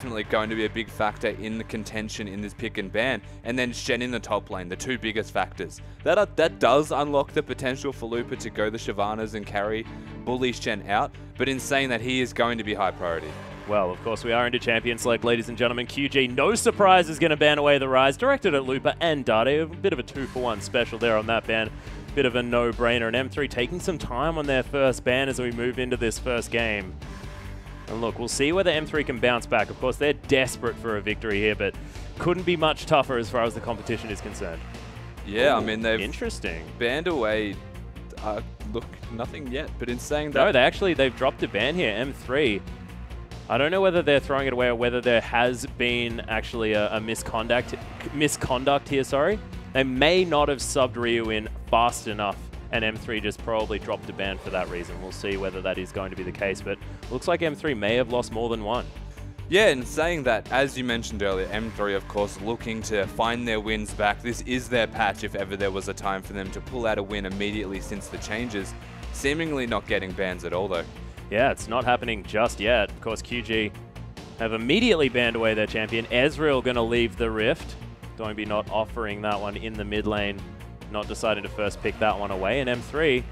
definitely going to be a big factor in the contention in this pick and ban. And then Shen in the top lane, the two biggest factors. That does unlock the potential for Lupa to go the Shyvanas and carry bully Shen out, but in saying that, he is going to be high priority. Well, of course, we are into Champion Select, ladies and gentlemen. QG, no surprise, is going to ban away the Rise, directed at Lupa and Dade. A bit of a 2-for-1 special there on that ban. Bit of a no-brainer. And M3 taking some time on their first ban as we move into this first game. And look, we'll see whether M3 can bounce back. Of course, they're desperate for a victory here, but couldn't be much tougher as far as the competition is concerned. Yeah, Ooh, I mean, they've interesting. Banned away, look, nothing yet, but in saying that... No, they've dropped a ban here, M3. I don't know whether they're throwing it away or whether there has been actually a misconduct here, sorry. They may not have subbed Ryu in fast enough, and M3 just probably dropped a ban for that reason. We'll see whether that is going to be the case, but looks like M3 may have lost more than one. Yeah, and saying that, as you mentioned earlier, M3, of course, looking to find their wins back. This is their patch if ever there was a time for them to pull out a win immediately since the changes. Seemingly not getting bans at all, though. Yeah, it's not happening just yet. Of course, QG have immediately banned away their champion. Ezreal going to leave the Rift. Doinby not offering that one in the mid lane. Not deciding to first pick that one away. And M3,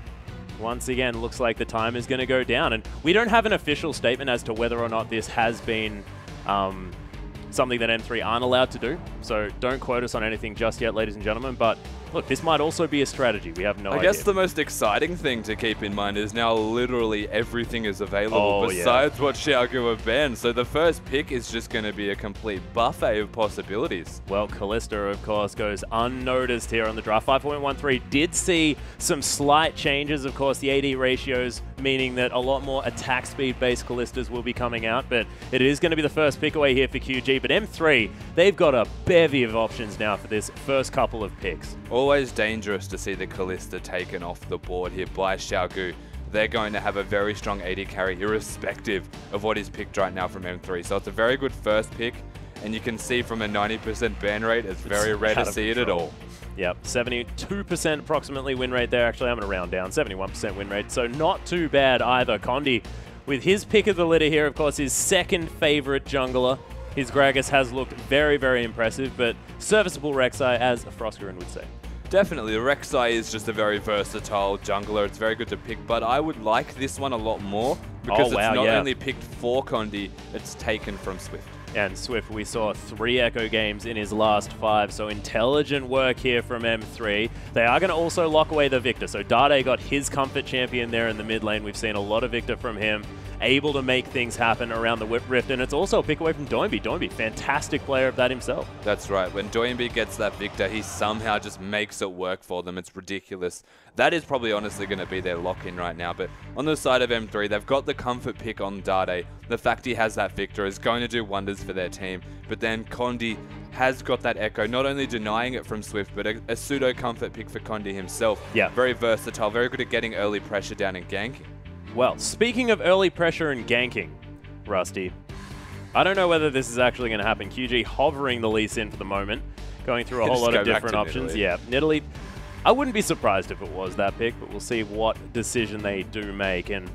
once again, looks like the time is going to go down. And we don't have an official statement as to whether or not this has been something that M3 aren't allowed to do. So don't quote us on anything just yet, ladies and gentlemen. But look, this might also be a strategy. We have no idea. I guess the most exciting thing to keep in mind is now literally everything is available besides what Qiao have banned. So the first pick is just going to be a complete buffet of possibilities. Well, Kalista, of course, goes unnoticed here on the draft. 5.13 did see some slight changes. Of course, the AD ratios, meaning that a lot more attack speed-based Kalistas will be coming out. But it is going to be the first pick away here for QG. But M3, they've got a bevy of options now for this first couple of picks. Always dangerous to see the Kalista taken off the board here by Qiao. They're going to have a very strong AD carry irrespective of what is picked right now from M3. So it's a very good first pick, and you can see from a 90% ban rate, it's very rare to see it at all. Yep, 72% approximately win rate there. Actually, I'm going to round down, 71% win rate, so not too bad either. Condi, with his pick of the litter here, of course, his second favorite jungler. His Gragas has looked very, very impressive, but serviceable Rek'Sai, as a Froskerin would say. Definitely, the Rek'Sai is just a very versatile jungler. It's very good to pick, but I would like this one a lot more because it's not only picked for Condi, it's taken from Swift. And Swift, we saw 3 Echo games in his last 5, so intelligent work here from M3. They are going to also lock away the Victor, so Dade got his comfort champion there in the mid lane. We've seen a lot of Victor from him, able to make things happen around the Rift, and it's also a pick away from Doinby. Doinby, fantastic player of that himself. That's right. When Doinby gets that Victor, he somehow just makes it work for them. It's ridiculous. That is probably honestly going to be their lock-in right now, but on the side of M3, they've got the comfort pick on Dade. The fact he has that Victor is going to do wonders for their team, but then Condi has got that Echo, not only denying it from Swift, but a pseudo-comfort pick for Condi himself. Yeah. Very versatile, very good at getting early pressure down and ganking. Well, speaking of early pressure and ganking, Rusty, I don't know whether this is actually going to happen. QG hovering the Lee Sin for the moment, going through a whole lot of different options. Yeah, Nidalee, I wouldn't be surprised if it was that pick, but we'll see what decision they do make. And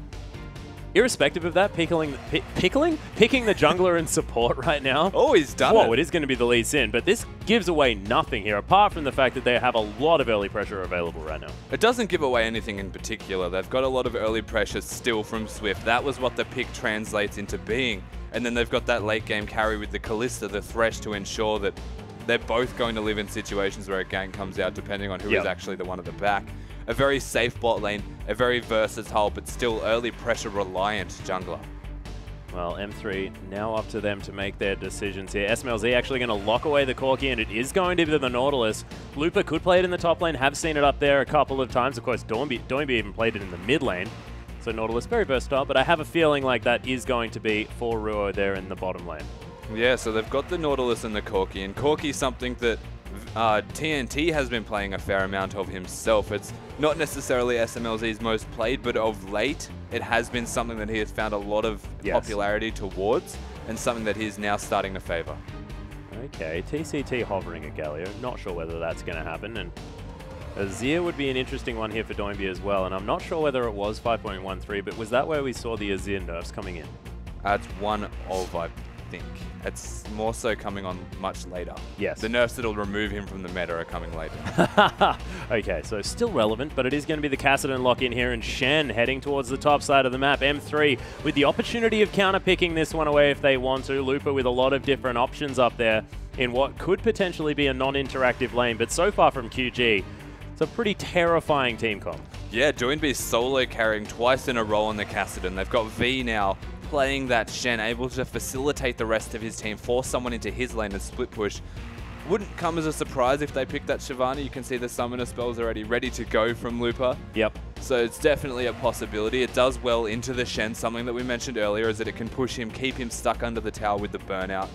irrespective of that, picking the jungler and support right now. Oh, he's done it. Whoa, it is going to be the Lee Sin, but this gives away nothing here, apart from the fact that they have a lot of early pressure available right now. It doesn't give away anything in particular. They've got a lot of early pressure still from Swift. That was what the pick translates into being. And then they've got that late game carry with the Kalista, the Thresh, to ensure that they're both going to live in situations where a gank comes out depending on who is actually the one at the back. A very safe bot lane, a very versatile but still early pressure reliant jungler. Well, M3 now up to them to make their decisions here. SMLZ actually going to lock away the Corki, and it is going to be the Nautilus. Lupa could play it in the top lane, have seen it up there a couple of times. Of course, Doinby even played it in the mid lane. So Nautilus, very versatile, but I have a feeling like that is going to be for Ruo there in the bottom lane. Yeah, so they've got the Nautilus and the Corki, and Corki's something that TNT has been playing a fair amount of himself. It's not necessarily SMLZ's most played, but of late, it has been something that he has found a lot of popularity towards, and something that he is now starting to favor. Okay, TCT hovering at Galio. Not sure whether that's going to happen, and Azir would be an interesting one here for Doinby as well, and I'm not sure whether it was 5.13, but was that where we saw the Azir nerfs coming in? That's one of, think. It's more so coming on much later. Yes. The nerfs that'll remove him from the meta are coming later. Okay, so still relevant, but it is going to be the Kassadin lock-in here, and Shen heading towards the top side of the map. M3 with the opportunity of counter-picking this one away if they want to. Lupa with a lot of different options up there in what could potentially be a non-interactive lane, but so far from QG, it's a pretty terrifying team comp. Yeah, Joinby solo carrying twice in a row on the Kassadin. They've got V now playing that Shen, able to facilitate the rest of his team, force someone into his lane and split push. Wouldn't come as a surprise if they picked that Shyvana. You can see the summoner spells already ready to go from Lupa. Yep. So it's definitely a possibility. It does well into the Shen. Something that we mentioned earlier is that it can push him, keep him stuck under the tower with the burnout,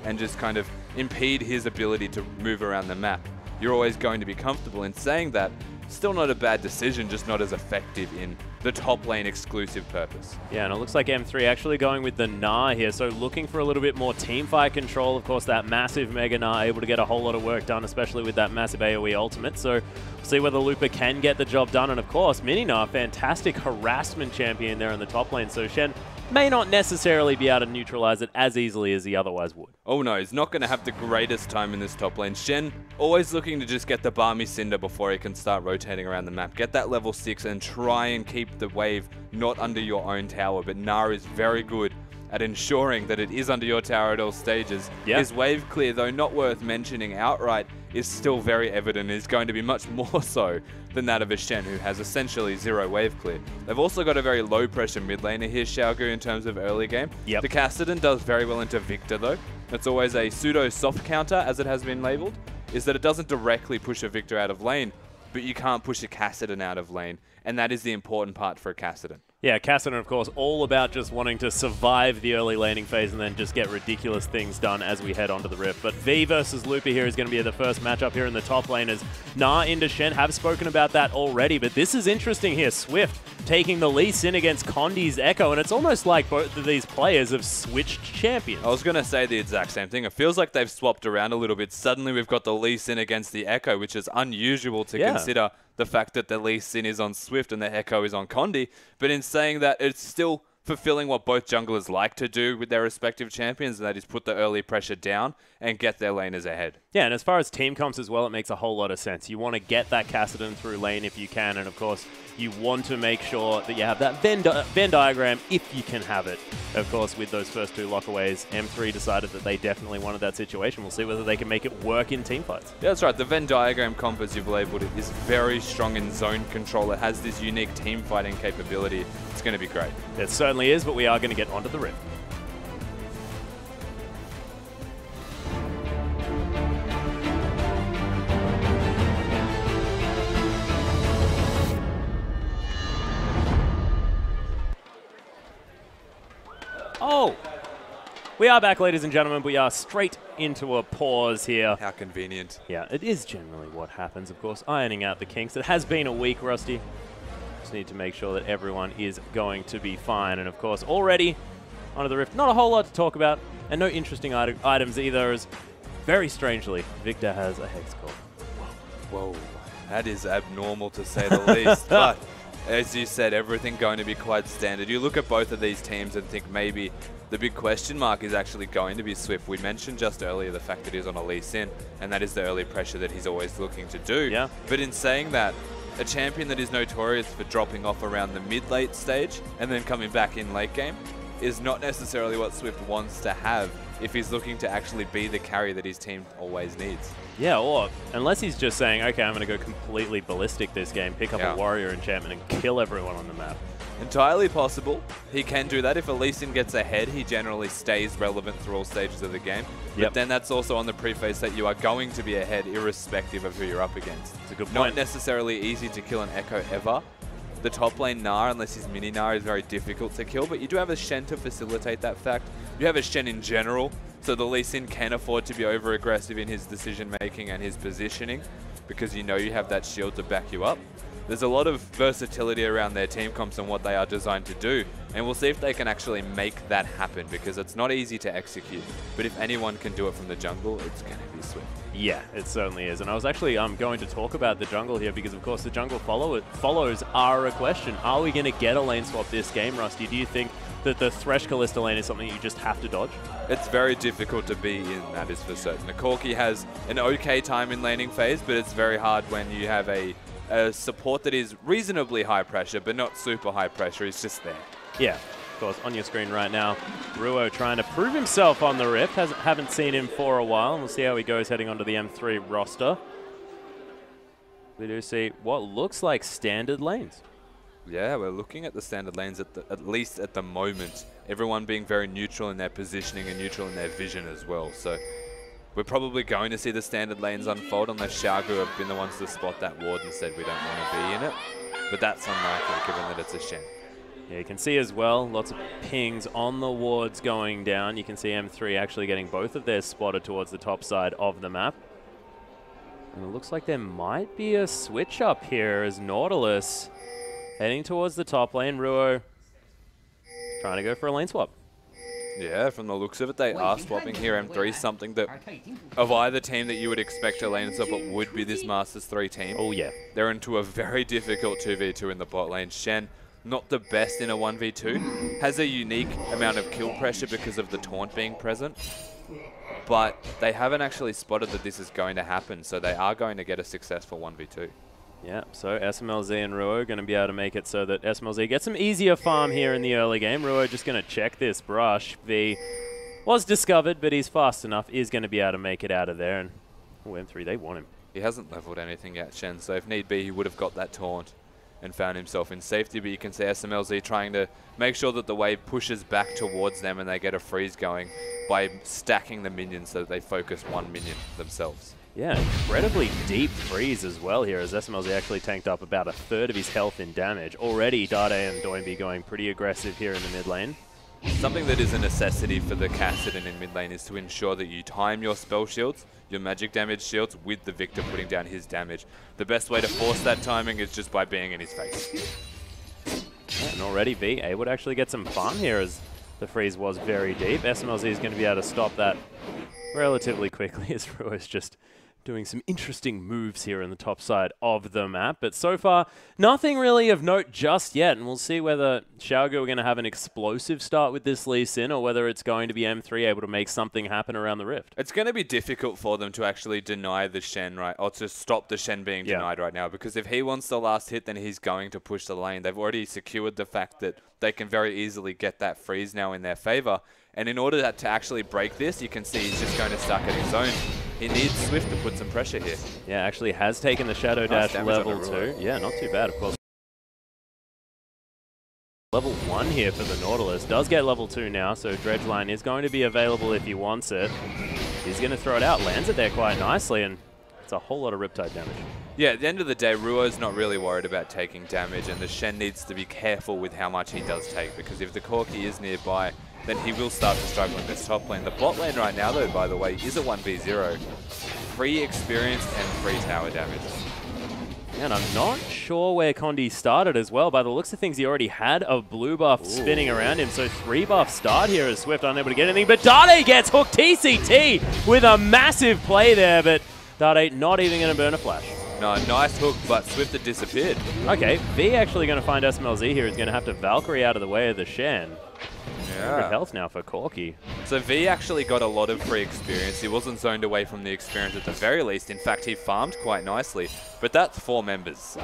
and just kind of impede his ability to move around the map. You're always going to be comfortable in saying that. Still not a bad decision, just not as effective in the top lane exclusive purpose. Yeah, and it looks like M3 actually going with the Gnar here, so looking for a little bit more teamfight control. Of course, that massive Mega Gnar able to get a whole lot of work done, especially with that massive AoE ultimate. So we'll see whether Lupa can get the job done. And of course, Mini Gnar, fantastic harassment champion there in the top lane. So Shen may not necessarily be able to neutralize it as easily as he otherwise would. Oh no, he's not going to have the greatest time in this top lane. Shen always looking to just get the Barmy Cinder before he can start rotating around the map. Get that level 6 and try and keep the wave not under your own tower. But Gnar is very good at ensuring that it is under your tower at all stages. Yep. His wave clear, though not worth mentioning outright, is still very evident. Is going to be much more so than that of a Shen, who has essentially 0 wave clear. They've also got a very low pressure mid laner here, Xiaogu, in terms of early game. Yep. The Kassadin does very well into Victor, though. That's always a pseudo soft counter, as it has been labeled, is that it doesn't directly push a Victor out of lane, but you can't push a Kassadin out of lane, and that is the important part for a Kassadin. Yeah, Kassadin, of course, all about just wanting to survive the early laning phase and then just get ridiculous things done as we head onto the Rift. But V versus Lupa here is going to be the first matchup here in the top lane, as Gnar into Shen. Have spoken about that already, but this is interesting here. Swift taking the Lee Sin against Condi's Echo, and it's almost like both of these players have switched champions. I was going to say the exact same thing. It feels like they've swapped around a little bit. Suddenly we've got the Lee Sin against the Echo, which is unusual to consider the fact that the Lee Sin is on Swift and the Echo is on Condi. But in saying that, it's still fulfilling what both junglers like to do with their respective champions, and that is put the early pressure down and get their laners ahead. Yeah, and as far as team comps as well, it makes a whole lot of sense. You want to get that Kassadin through lane if you can, and of course, you want to make sure that you have that Venn diagram if you can have it. Of course, with those first 2 lockaways, M3 decided that they definitely wanted that situation. We'll see whether they can make it work in teamfights. Yeah, that's right. The Venn diagram comp, as you've labeled it, is very strong in zone control. It has this unique team fighting capability. It's going to be great. It certainly is, but we are going to get onto the Rift. Oh, we are back, ladies and gentlemen. We are straight into a pause here. How convenient. Yeah, it is generally what happens, of course, ironing out the kinks. It has been a week, Rusty. Just need to make sure that everyone is going to be fine. And, of course, already onto the Rift, not a whole lot to talk about, and no interesting items either, as very strangely, Victor has a Hex Core. Whoa, that is abnormal to say the least. But as you said, everything going to be quite standard. You look at both of these teams and think maybe the big question mark is actually going to be Swift. We mentioned just earlier the fact that he's on a Lee Sin, and that is the early pressure that he's always looking to do. Yeah. But in saying that, a champion that is notorious for dropping off around the mid-late stage and then coming back in late game is not necessarily what Swift wants to have if he's looking to actually be the carry that his team always needs. Yeah, or unless he's just saying, okay, I'm going to go completely ballistic this game, pick up a warrior enchantment and kill everyone on the map. Entirely possible. He can do that. If a Lee Sin gets ahead, he generally stays relevant through all stages of the game. But then that's also on the preface that you are going to be ahead irrespective of who you're up against. It's a good point. Not necessarily easy to kill an Echo ever. The top lane Gnar, unless he's mini Gnar, is very difficult to kill, but you do have a Shen to facilitate that fact. You have a Shen in general, so the Lee Sin can afford to be over-aggressive in his decision-making and his positioning, because you know you have that shield to back you up. There's a lot of versatility around their team comps and what they are designed to do, and we'll see if they can actually make that happen, because it's not easy to execute. But if anyone can do it from the jungle, it's going to be Swift. Yeah, it certainly is. And I was actually going to talk about the jungle here because, of course, the jungle follows are a question. Are we going to get a lane swap this game, Rusty? Do you think that the Thresh Kalista lane is something you just have to dodge? It's very difficult to be in, that is for certain. The Corki has an okay time in laning phase, but it's very hard when you have a support that is reasonably high pressure, but not super high pressure. It's just there. Yeah, of course, on your screen right now, Ruo trying to prove himself on the Rift. Haven't seen him for a while, and we'll see how he goes heading onto the M3 roster. We do see what looks like standard lanes. Yeah, we're looking at the standard lanes at least at the moment. Everyone being very neutral in their positioning and neutral in their vision as well. So we're probably going to see the standard lanes unfold unless Xiaogu have been the ones to spot that ward and said we don't want to be in it. But that's unlikely given that it's a Shen. Yeah, you can see as well, lots of pings on the wards going down. You can see M3 actually getting both of theirs spotted towards the top side of the map. And it looks like there might be a switch up here as Nautilus heading towards the top lane. Ruo trying to go for a lane swap. Yeah, from the looks of it, they are swapping here. M3, something that of either team that you would expect a lane swap, it would be this Masters 3 team. Oh, yeah. They're into a very difficult 2v2 in the bot lane. Shen, not the best in a 1v2, has a unique amount of kill pressure because of the taunt being present. But they haven't actually spotted that this is going to happen, so they are going to get a successful 1v2. Yeah, so SMLZ and Ruo are going to be able to make it so that SMLZ gets some easier farm here in the early game. Ruo just going to check this brush. V was discovered, but he's fast enough, is going to be able to make it out of there. And M3, they want him. He hasn't leveled anything yet, Shen, so if need be, he would have got that taunt and found himself in safety. But you can see SMLZ trying to make sure that the wave pushes back towards them and they get a freeze going by stacking the minions so that they focus one minion themselves. Yeah, incredibly deep freeze as well here as SMLZ actually tanked up about 1/3 of his health in damage. Already Dade and Doinby going pretty aggressive here in the mid lane. Something that is a necessity for the Kassadin in mid lane is to ensure that you time your spell shields, your magic damage shields, with the Victor putting down his damage. The best way to force that timing is just by being in his face. Yeah, and already V able to actually get some farm here as the freeze was very deep. SMLZ is going to be able to stop that relatively quickly as Ruo is just doing some interesting moves here in the top side of the map. But so far, nothing really of note just yet. And we'll see whether Xiaogu are going to have an explosive start with this Lee Sin or whether it's going to be M3 able to make something happen around the Rift. It's going to be difficult for them to actually deny the Shen, right? Or to stop the Shen being denied right now. Because if he wants the last hit, then he's going to push the lane. They've already secured the fact that they can very easily get that freeze now in their favor. And in order to actually break this, you can see he's just going to stuck at his own. He needs Swift to put some pressure here. Yeah, actually has taken the Shadow Dash level 2. Yeah, not too bad, of course. Level 1 here for the Nautilus. Does get level 2 now, so Dredge Line is going to be available if he wants it. He's going to throw it out, lands it there quite nicely, and it's a whole lot of Riptide damage. Yeah, at the end of the day, Ruo's not really worried about taking damage, and the Shen needs to be careful with how much he does take, because if the Corki is nearby, then he will start to struggle in this top lane. The bot lane right now, though, by the way, is a 1v0. Free experience and free tower damage. And I'm not sure where Condi started as well. By the looks of things, he already had a blue buff spinning around him. So 3 buff start here as Swift unable to get anything. But Dade gets hooked TCT with a massive play there. But Dade not even going to burn a flash. No, nice hook, but Swift had disappeared. Okay, V actually going to find SMLZ here. He's going to have to Valkyrie out of the way of the Shen. Yeah. 100 health now for Corki. So V actually got a lot of free experience. He wasn't zoned away from the experience at the very least. In fact, he farmed quite nicely. But that's 4 members.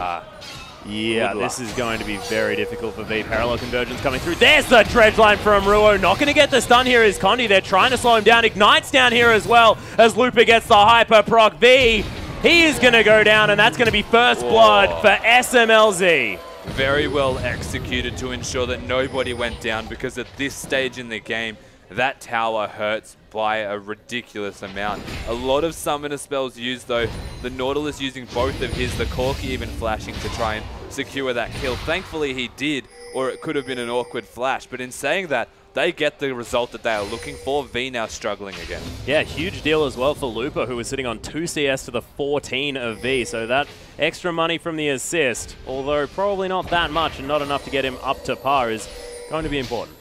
Yeah, this is going to be very difficult for V. Parallel convergence coming through. There's the Dredge Line from Ruo. Not going to get the stun here is Condi. They're trying to slow him down. Ignites down here as well as Looper gets the hyper proc. V, he is going to go down, and that's going to be first blood for SMLZ. Very well executed to ensure that nobody went down, because at this stage in the game, that tower hurts by a ridiculous amount. A lot of summoner spells used though. The Nautilus using both of his, the Corki even flashing to try and secure that kill. Thankfully he did, or it could have been an awkward flash. But in saying that, they get the result that they are looking for. V now struggling again. Yeah, huge deal as well for Looper, who was sitting on 2 CS to the 14 of V. So that extra money from the assist, although probably not that much and not enough to get him up to par, is going to be important.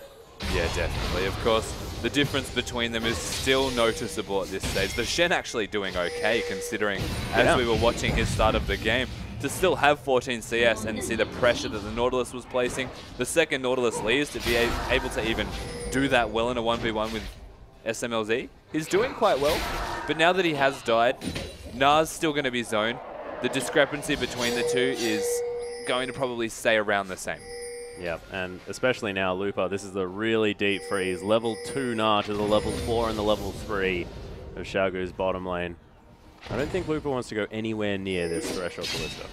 Yeah, definitely. Of course, the difference between them is still noticeable at this stage. The Shen actually doing okay, considering as we were watching his start of the game, to still have 14 CS and see the pressure that the Nautilus was placing. The second Nautilus leaves, to be able to even do that well in a 1v1 with SMLZ. He's doing quite well, but now that he has died, Na's still going to be zoned. The discrepancy between the two is going to probably stay around the same. Yeah, and especially now, Lupa, this is a really deep freeze. Level 2 Na to the level 4 and the level 3 of Xiaogu's bottom lane. I don't think Lupa wants to go anywhere near this threshold Ballista.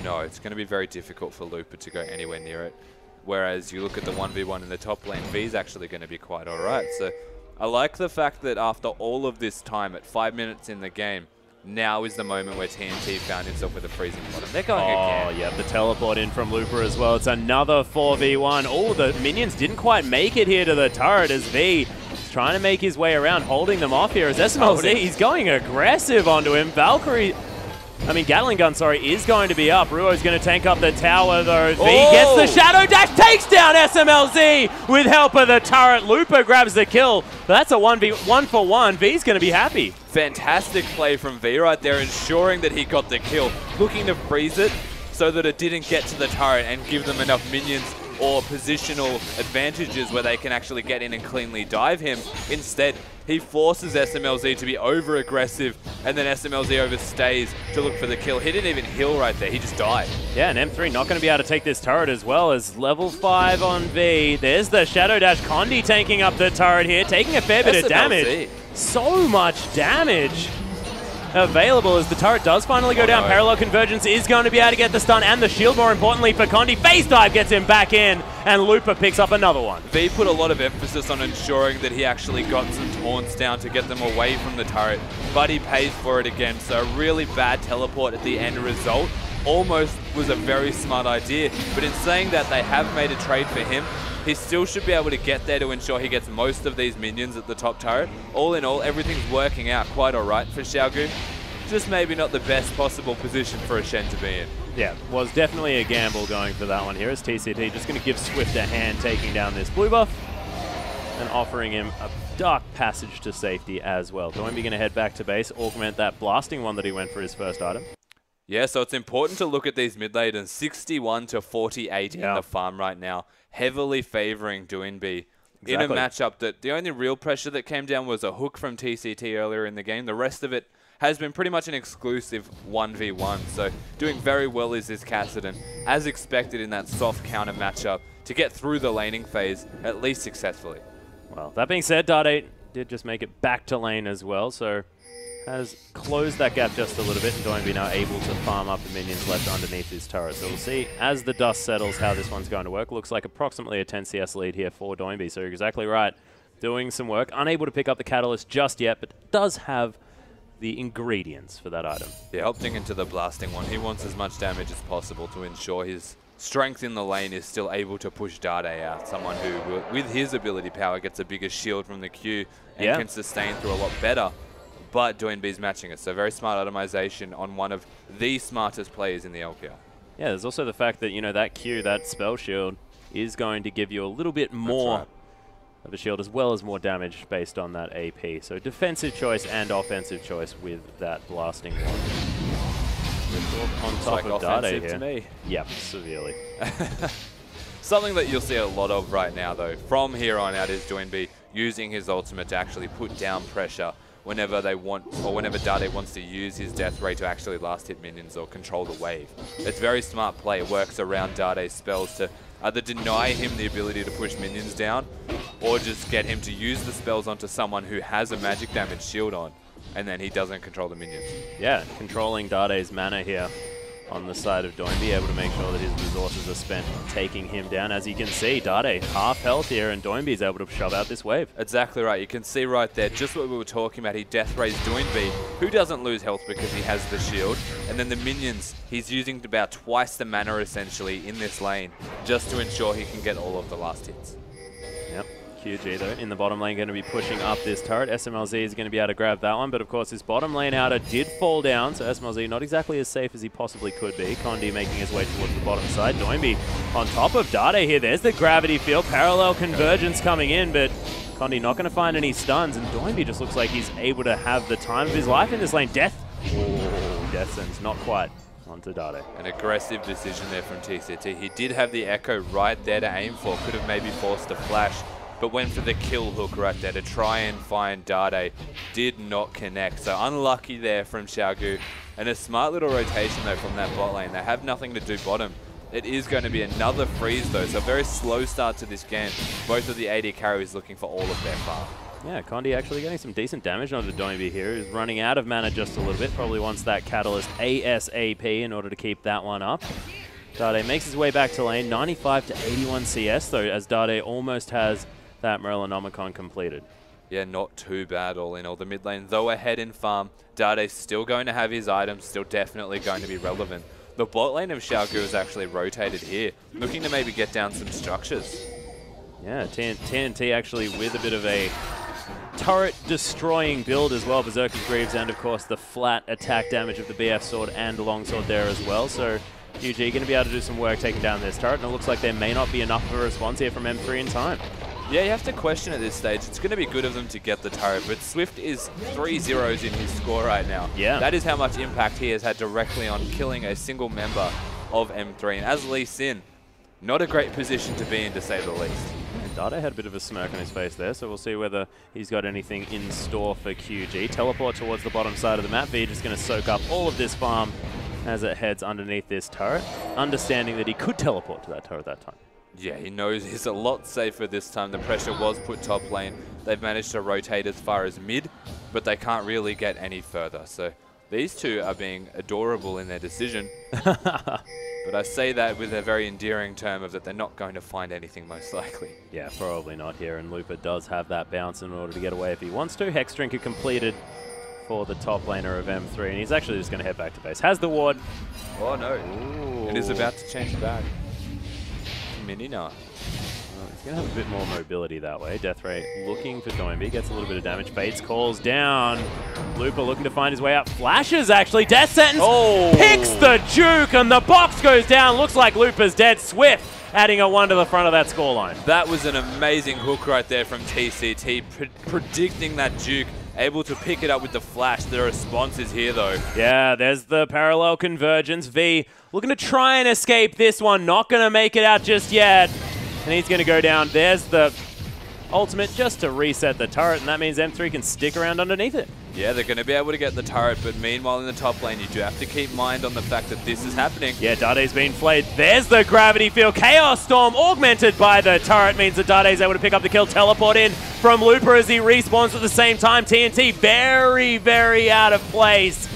No, it's going to be very difficult for Lupa to go anywhere near it. Whereas you look at the 1v1 in the top lane, V's actually going to be quite alright. So I like the fact that after all of this time, at 5 minutes in the game, now is the moment where TNT found himself with a freezing bottom. They're going again. Oh, yeah, the teleport in from Lupa as well. It's another 4v1. Oh, the minions didn't quite make it here to the turret as V is trying to make his way around, holding them off here as SMLZ. He's going aggressive onto him. Gatling Gun, is going to be up. Ruo's going to tank up the tower, though. V gets the Shadow Dash, takes down SMLZ with help of the turret. Lupa grabs the kill. But that's a 1v1. V's going to be happy. Fantastic play from V right there, ensuring that he got the kill. Looking to freeze it so that it didn't get to the turret and give them enough minions or positional advantages where they can actually get in and cleanly dive him. Instead, he forces SMLZ to be over-aggressive, and then SMLZ overstays to look for the kill. He didn't even heal right there, he just died. Yeah, and M3 not going to be able to take this turret as well as level 5 on V. There's the Shadow Dash. Condi tanking up the turret here, taking a fair bit of damage. So much damage available as the turret does finally go down. Parallel Convergence is going to be able to get the stun and the shield, more importantly for Condi. Phase Dive gets him back in, and Lupa picks up another one. V put a lot of emphasis on ensuring that he actually got some taunts down to get them away from the turret, but he pays for it again. So a really bad teleport at the end result almost was a very smart idea, but in saying that, they have made a trade for him. He still should be able to get there to ensure he gets most of these minions at the top turret. All in all, everything's working out quite alright for Xiaogu. Just maybe not the best possible position for a Shen to be in. Yeah, was definitely a gamble going for that one here as TCT just going to give Swift a hand taking down this blue buff and offering him a dark passage to safety as well. Doinby going to head back to base, augment that blasting one that he went for his first item. Yeah, so it's important to look at these mid laners. 61 to 48 in the farm right now, heavily favoring Doinby. Exactly. In a matchup that the only real pressure that came down was a hook from TCT earlier in the game. The rest of it has been pretty much an exclusive 1v1. So doing very well is this Kassadin, as expected in that soft counter matchup, to get through the laning phase, at least successfully. Well, that being said, Dart8 did just make it back to lane as well, so has closed that gap just a little bit, and Doinby now able to farm up the minions left underneath his turret. So we'll see as the dust settles how this one's going to work. Looks like approximately a 10 CS lead here for Doinby, so you're exactly right. Doing some work, unable to pick up the catalyst just yet, but does have the ingredients for that item. Yeah, opting into the blasting one. He wants as much damage as possible to ensure his strength in the lane is still able to push Dart8 out. Someone who, with his ability power, gets a bigger shield from the Q and can sustain through a lot better. But Doinby's matching it, so very smart itemization on one of the smartest players in the LPL. Yeah, there's also the fact that, you know, that Q, that spell shield, is going to give you a little bit more of a shield as well as more damage based on that AP. So defensive choice and offensive choice with that blasting one. On top of Dart8 here. To me. Yep, severely. Something that you'll see a lot of right now, though, from here on out, is Doinby using his ultimate to actually put down pressure whenever they want, or whenever Dart8 wants to use his death ray to actually last hit minions or control the wave. It's very smart play. It works around Dart8's spells to either deny him the ability to push minions down, or just get him to use the spells onto someone who has a magic damage shield on, and then he doesn't control the minions. Yeah, controlling Dart8's mana here on the side of Doinby, able to make sure that his resources are spent taking him down. As you can see, Dart8 half health here, and Doinby is able to shove out this wave. Exactly right. You can see right there just what we were talking about. He death rays Doinby, who doesn't lose health because he has the shield. And then the minions, he's using about twice the mana essentially in this lane just to ensure he can get all of the last hits. Yep. QG though in the bottom lane going to be pushing up this turret. SMLZ is going to be able to grab that one, but of course his bottom lane outer did fall down, so SMLZ not exactly as safe as he possibly could be. Condi making his way towards the bottom side. Doinby on top of Dart8 here. There's the gravity field. Parallel convergence coming in, but Condi not going to find any stuns, and Doinby just looks like he's able to have the time of his life in this lane. Death. Oh, Death Sentence, not quite. onto Dade. An aggressive decision there from TCT. He did have the Echo right there to aim for. Could have maybe forced a flash, but went for the kill hook right there to try and find Dade. Did not connect. So unlucky there from Xiaogu. And a smart little rotation though from that bot lane. They have nothing to do bottom. It is going to be another freeze though, so a very slow start to this game. Both of the AD carries looking for all of their farm. Yeah, Condi actually getting some decent damage onto Doinby here. He's running out of mana just a little bit. Probably wants that Catalyst ASAP in order to keep that one up. Dade makes his way back to lane. 95 to 81 CS though, as Dade almost has that Morellonomicon completed. Yeah, not too bad all in all. The mid lane, though ahead in farm, Dade's still going to have his items, still definitely going to be relevant. The bot lane of Xiaogu is actually rotated here, looking to maybe get down some structures. Yeah, TNT actually with a bit of a turret-destroying build as well. Berserker's Greaves and, of course, the flat attack damage of the BF Sword and Longsword there as well. So UG going to be able to do some work taking down this turret, and it looks like there may not be enough of a response here from M3 in time. Yeah, you have to question at this stage. It's going to be good of them to get the turret, but Swift is 3 zeros in his score right now. Yeah. That is how much impact he has had directly on killing a single member of M3. And as Lee Sin, not a great position to be in, to say the least. Dade had a bit of a smirk on his face there, so we'll see whether he's got anything in store for QG. Teleport towards the bottom side of the map. V just going to soak up all of this farm as it heads underneath this turret, understanding that he could teleport to that turret that time. Yeah, he knows he's a lot safer this time. The pressure was put top lane. They've managed to rotate as far as mid, but they can't really get any further. So these two are being adorable in their decision. But I say that with a very endearing term of that they're not going to find anything most likely. Yeah, probably not here. And Looper does have that bounce in order to get away if he wants to. Hex Drinker completed for the top laner of M3. And he's actually just going to head back to base. Has the ward. Oh, no. Ooh. It is about to change back. Mini now. Well, he's going to have a bit more mobility that way. Deathray looking for Doinby. Gets a little bit of damage. Fates calls down. Looper looking to find his way out. Flashes, actually. Death Sentence picks the juke, and the box goes down. Looks like Looper's dead. Swift adding a 1 to the front of that scoreline. That was an amazing hook right there from TCT. Predicting that juke. Able to pick it up with the flash. The response is here, though. Yeah, there's the parallel convergence. V looking to try and escape this one. Not going to make it out just yet. And he's going to go down. There's the ultimate just to reset the turret, and that means M3 can stick around underneath it. Yeah, they're going to be able to get the turret, but meanwhile in the top lane, you do have to keep mind on the fact that this is happening. Yeah, Dade's been flayed. There's the gravity field. Chaos Storm augmented by the turret means that Dade's able to pick up the kill. Teleport in from Looper as he respawns at the same time. TNT very, very out of place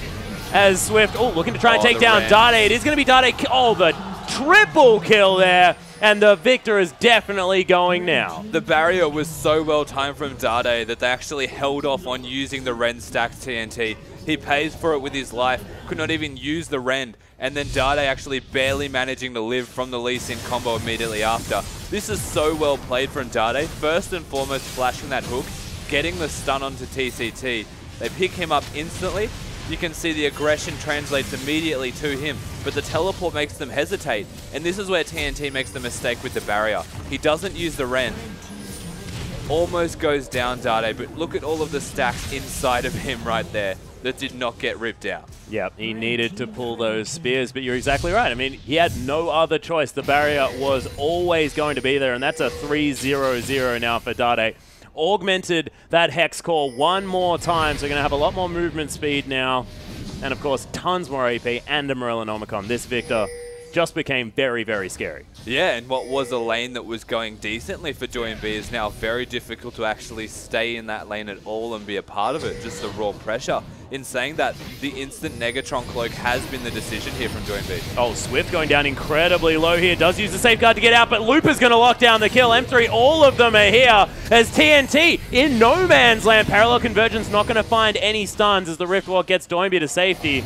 as Swift, looking to try and take down Dade. It is going to be Dade. Oh, the triple kill there. And the victor is definitely going now. The barrier was so well timed from Dade that they actually held off on using the Rend stacked TNT. He pays for it with his life, could not even use the Rend, and then Dade actually barely managing to live from the Lee Sin combo immediately after. This is so well played from Dade. First and foremost, flashing that hook, getting the stun onto TCT. They pick him up instantly. You can see the aggression translates immediately to him, but the teleport makes them hesitate. And this is where TNT makes the mistake with the barrier. He doesn't use the Rend. Almost goes down Dade, but look at all of the stacks inside of him right there that did not get ripped out. Yep, he needed to pull those spears, but you're exactly right. I mean, he had no other choice. The barrier was always going to be there, and that's a 3-0-0 now for Dade. Augmented that Hex Core one more time, so we're going to have a lot more movement speed now. And of course, tons more AP and a Morellonomicon. This Victor just became very, very scary. Yeah, and what was a lane that was going decently for Doinby is now very difficult to actually stay in that lane at all and be a part of it, just the raw pressure. In saying that, the instant Negatron Cloak has been the decision here from Doinby. Oh, Swift going down incredibly low here. Does use the safeguard to get out, but Looper's going to lock down the kill. M3, all of them are here as TNT in no man's land. Parallel Convergence not going to find any stuns as the Rift Walk gets Doinby to safety.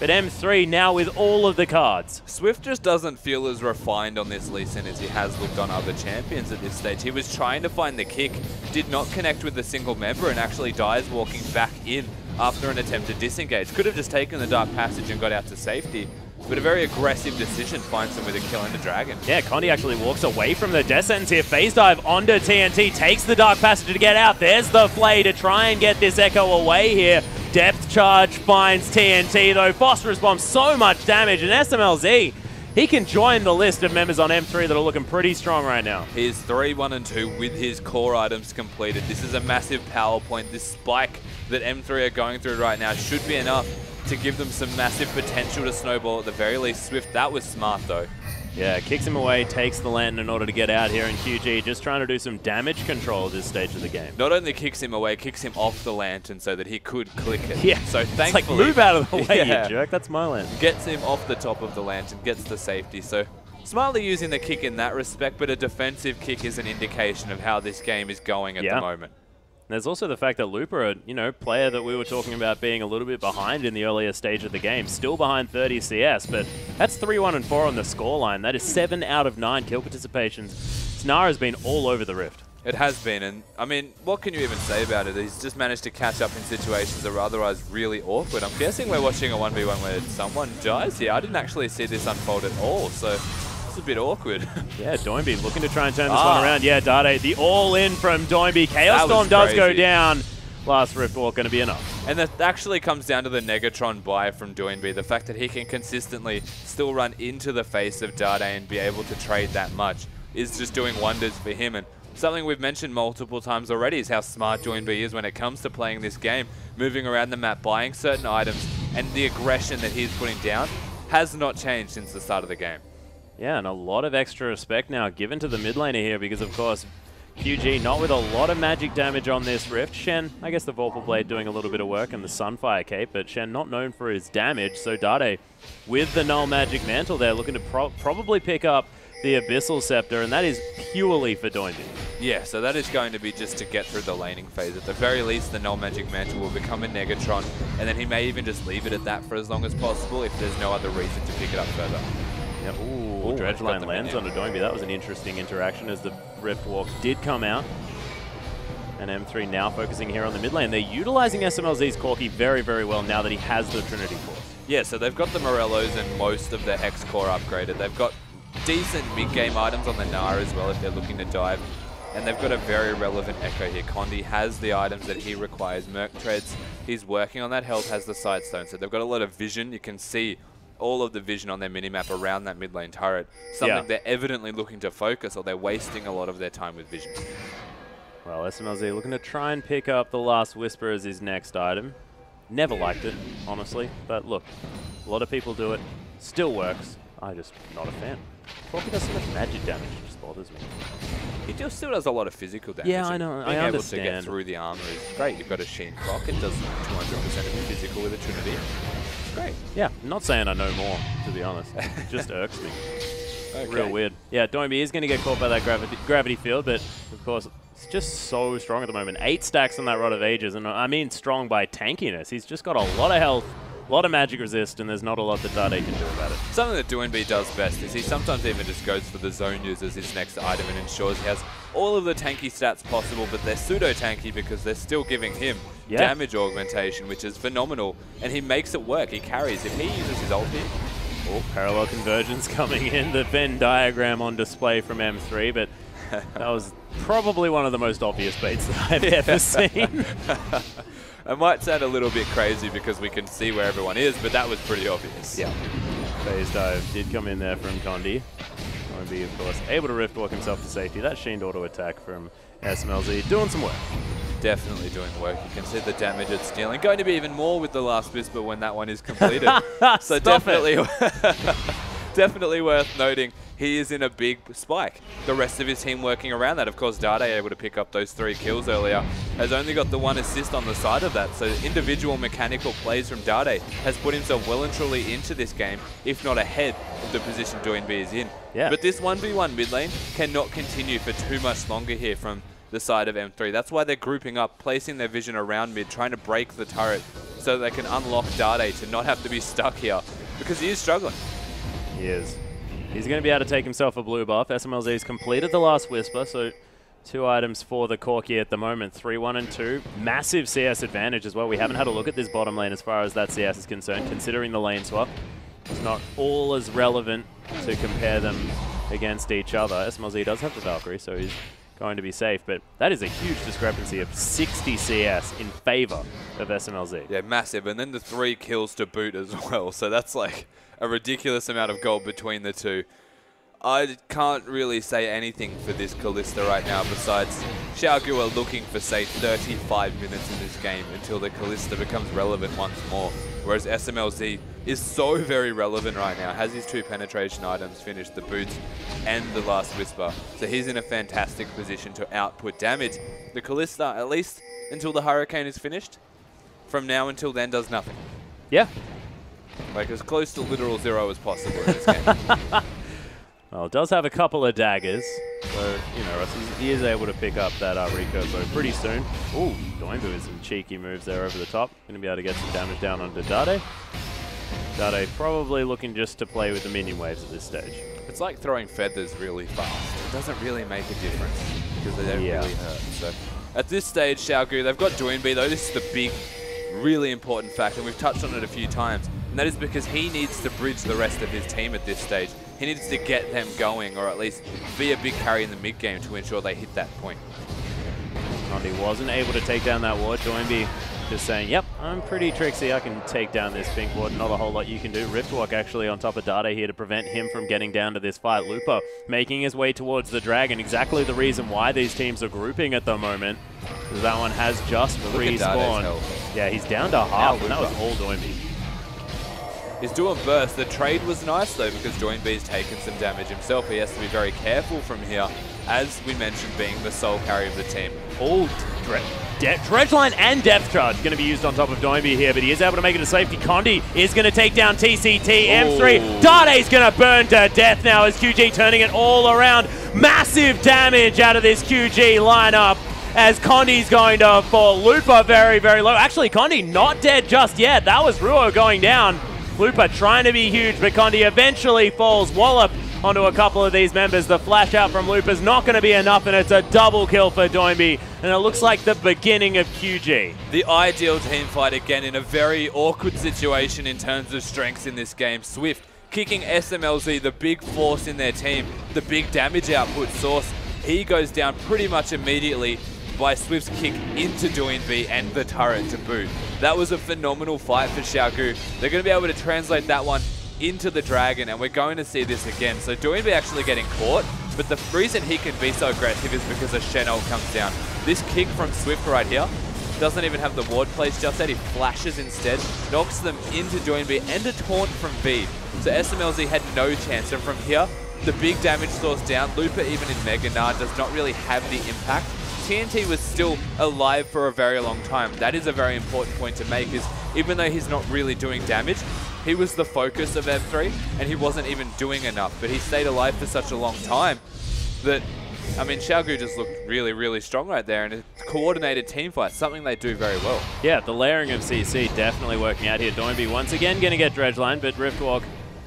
But M3 now with all of the cards. Swift just doesn't feel as refined on this Lee Sin as he has looked on other champions at this stage. He was trying to find the kick, did not connect with the single member, and actually dies walking back in after an attempt to disengage. Could have just taken the Dark Passage and got out to safety, but a very aggressive decision finds him with a kill and a dragon. Yeah, Condi actually walks away from the Death Sentence here. Phase dive onto TNT, takes the Dark Passage to get out. There's the Flay to try and get this Echo away here Depth charge finds TNT though. Phosphorus Bomb, so much damage, and SMLZ, he can join the list of members on M3 that are looking pretty strong right now. He's 3-1-2 with his core items completed. This is a massive power point. This spike that M3 are going through right now should be enough to give them some massive potential to snowball at the very least. Swift, that was smart though. Yeah, kicks him away, takes the lantern in order to get out here, and QG just trying to do some damage control at this stage of the game. Not only kicks him away, kicks him off the lantern so that he could click it. Yeah, so thankfully, it's like, move out of the way, yeah, you jerk, that's my lantern. Gets him off the top of the lantern, gets the safety. So smartly using the kick in that respect, but a defensive kick is an indication of how this game is going at the moment. There's also the fact that Looper, player that we were talking about being a little bit behind in the earlier stage of the game, still behind 30 CS, but that's 3-1-4 on the scoreline. That is 7 out of 9 kill participations. Snara's been all over the Rift. It has been, and I mean, what can you even say about it? He's just managed to catch up in situations that are otherwise really awkward. I'm guessing we're watching a 1v1 where someone dies here. I didn't actually see this unfold at all, so it's a bit awkward. Yeah, Doinby looking to try and turn this one around. Yeah, Dade, the all-in from Doinby. Chaos Storm does go down. Last Rift Walk going to be enough. And that actually comes down to the Negatron buy from Doinby. The fact that he can consistently still run into the face of Dade and be able to trade that much is just doing wonders for him. And something we've mentioned multiple times already is how smart Doinby is when it comes to playing this game, moving around the map, buying certain items, and the aggression that he's putting down has not changed since the start of the game. Yeah, and a lot of extra respect now given to the mid laner here because, of course, QG not with a lot of magic damage on this Rift. Shen, I guess the Vorpal Blade doing a little bit of work and the Sunfire Cape, but Shen not known for his damage, so Dade with the Null Magic Mantle there looking to probably pick up the Abyssal Scepter, and that is purely for Doinby. Yeah, so that is going to be just to get through the laning phase. At the very least, the Null Magic Mantle will become a Negatron, and then he may even just leave it at that for as long as possible if there's no other reason to pick it up further. Yep. Ooh, Dredgeline lands onto Doinby. That was an interesting interaction as the Rift Walk did come out. And M3 now focusing here on the mid lane. They're utilizing SMLZ's Corki very, very well now that he has the Trinity Force. Yeah, so they've got the Morellos and most of their Hex core upgraded. They've got decent mid-game items on the Nara as well if they're looking to dive. And they've got a very relevant Echo here. Condi has the items that he requires. Merc Treads, he's working on that health, has the Sightstone. So they've got a lot of vision. You can see all of the vision on their minimap around that mid lane turret. Something they're evidently looking to focus, or they're wasting a lot of their time with vision. Well, SMLZ looking to try and pick up the Last Whisper as his next item. Never liked it, honestly. But look, a lot of people do it. Still works. I'm just not a fan. Corki does so much magic damage, it just bothers me. He still does a lot of physical damage. Yeah, I know. I understand. Being able to get through the armor is great. You've got a Sheen Croc. It does 200% of your physical with a Trinity. It's great. Yeah, I'm not saying I know more, to be honest. It just irks me. Okay. Real weird. Yeah, Doinby is going to get caught by that gravity field, but of course, it's just so strong at the moment. 8 stacks on that Rod of Ages, and I mean strong by tankiness. He's just got a lot of health, a lot of magic resist, and there's not a lot that Dade can do about it. Something that Doinby does best is he sometimes even just goes for the zone use as his next item and ensures he has all of the tanky stats possible, but they're pseudo-tanky because they're still giving him damage augmentation, which is phenomenal, and he makes it work. He carries. If he uses his ulti... Oh, parallel convergence coming in. The Venn diagram on display from M3, but that was probably one of the most obvious baits that I've ever seen. It might sound a little bit crazy because we can see where everyone is, but that was pretty obvious. Yeah. Phase dive did come in there from Condi. Condi, of course, able to rift walk himself to safety. That Sheened auto attack from SMLZ doing some work. Definitely doing work. You can see the damage it's dealing. Going to be even more with the Last Whisper when that one is completed. So definitely, definitely worth noting. He is in a big spike. The rest of his team working around that. Of course, Dade, able to pick up those 3 kills earlier, has only got the 1 assist on the side of that. So individual mechanical plays from Dade has put himself well and truly into this game, if not ahead of the position Doinby is in. Yeah. But this 1v1 mid lane cannot continue for too much longer here from the side of M3. That's why they're grouping up, placing their vision around mid, trying to break the turret so they can unlock Dade to not have to be stuck here, because he is struggling. He is. He's going to be able to take himself a blue buff. SMLZ's completed the Last Whisper, so 2 items for the Corki at the moment. 3-1 and 2. Massive CS advantage as well. We haven't had a look at this bottom lane as far as that CS is concerned, considering the lane swap. It's not all as relevant to compare them against each other. SMLZ does have the Valkyrie, so he's going to be safe. But that is a huge discrepancy of 60 CS in favor of SMLZ. Yeah, massive. And then the 3 kills to boot as well. So that's like a ridiculous amount of gold between the two. I can't really say anything for this Kalista right now besides Qiao are looking for, say, 35 minutes in this game until the Kalista becomes relevant once more. Whereas SMLZ is so very relevant right now. Has his 2 penetration items, finished the boots and the last whisper. So he's in a fantastic position to output damage. The Kalista, at least until the Hurricane is finished, from now until then does nothing. Yeah. Like as close to literal 0 as possible in this game. Well, it does have a couple of daggers, so, you know, he is able to pick up that recurve bow pretty soon. Ooh, Doinbu with some cheeky moves there over the top. Going to be able to get some damage down onto Dade. Dade probably looking just to play with the minion waves at this stage. It's like throwing feathers really fast. It doesn't really make a difference because they don't really hurt. So at this stage, Qiao, they've got Doinbu though. This is the big, really important fact, and we've touched on it a few times, and that is because he needs to bridge the rest of his team at this stage. He needs to get them going, or at least be a big carry in the mid game to ensure they hit that point. Condi wasn't able to take down that ward. Doinbu just saying, yep, I'm pretty tricksy. I can take down this pink ward. Not a whole lot you can do. Riftwalk actually on top of Dade here to prevent him from getting down to this fight. Lupo making his way towards the dragon. Exactly the reason why these teams are grouping at the moment. That one has just respawned. Yeah, he's down to half, and that was all Doinbu. He's doing burst. The trade was nice though because Doinbu's taken some damage himself. He has to be very careful from here, as we mentioned, being the sole carry of the team. Oh, Dredge Line and Depth Charge going to be used on top of Doinbu here, but he is able to make it to safety. Condi is going to take down TCT. M3. Dade's going to burn to death now as QG turning it all around. Massive damage out of this QG lineup as Condi's going to fall. Lupa very, very low. Actually, Condi not dead just yet. That was Ruo going down. Lupa trying to be huge, but Condi eventually falls. Wallop onto a couple of these members. The flash out from Lupa's not going to be enough, and it's a double kill for Doinbu. And it looks like the beginning of QG. The ideal team fight again in a very awkward situation in terms of strengths in this game. Swift kicking SMLZ, the big force in their team, the big damage output source. He goes down pretty much immediately by Swift's kick into Doinbu and the turret to boot. That was a phenomenal fight for Qiao. They're going to be able to translate that one into the dragon, and we're going to see this again. So Doinbu actually getting caught, but the reason he can be so aggressive is because a Shen-ul comes down. This kick from Swift right here doesn't even have the ward placed just yet. He flashes instead, knocks them into Doinbu and a taunt from B. So SMLZ had no chance, and from here, the big damage source down. Lupa, even in Mega Nard, does not really have the impact. TNT was still alive for a very long time. That is a very important point to make, is even though he's not really doing damage, he was the focus of M3 and he wasn't even doing enough, but he stayed alive for such a long time that, I mean, Qiao just looked really, really strong right there, and a coordinated team fight, something they do very well. Yeah, the layering of CC definitely working out here. Doinbu once again going to get Dredge Line, but Riftwalk,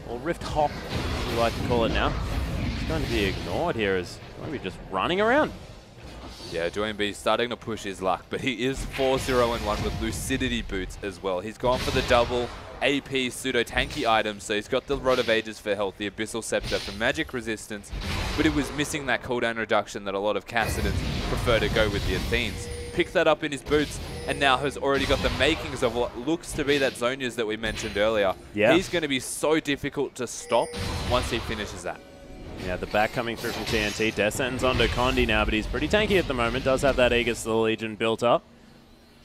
or Rift Hop, as we like to call it now, it's going to be ignored here as Doinbu just running around. Yeah, Doinbu starting to push his luck, but he is 4-0-1 with Lucidity boots as well. He's gone for the double AP pseudo-tanky items, so he's got the Rod of Ages for health, the Abyssal Scepter for magic resistance, but it was missing that cooldown reduction that a lot of Cassidans prefer to go with the Athenes. Picked that up in his boots, and now has already got the makings of what looks to be that Zhonya's that we mentioned earlier. Yeah. He's going to be so difficult to stop once he finishes that. Yeah, the back coming through from TNT. Death Sentence onto Condi now, but he's pretty tanky at the moment. Does have that Aegis of the Legion built up.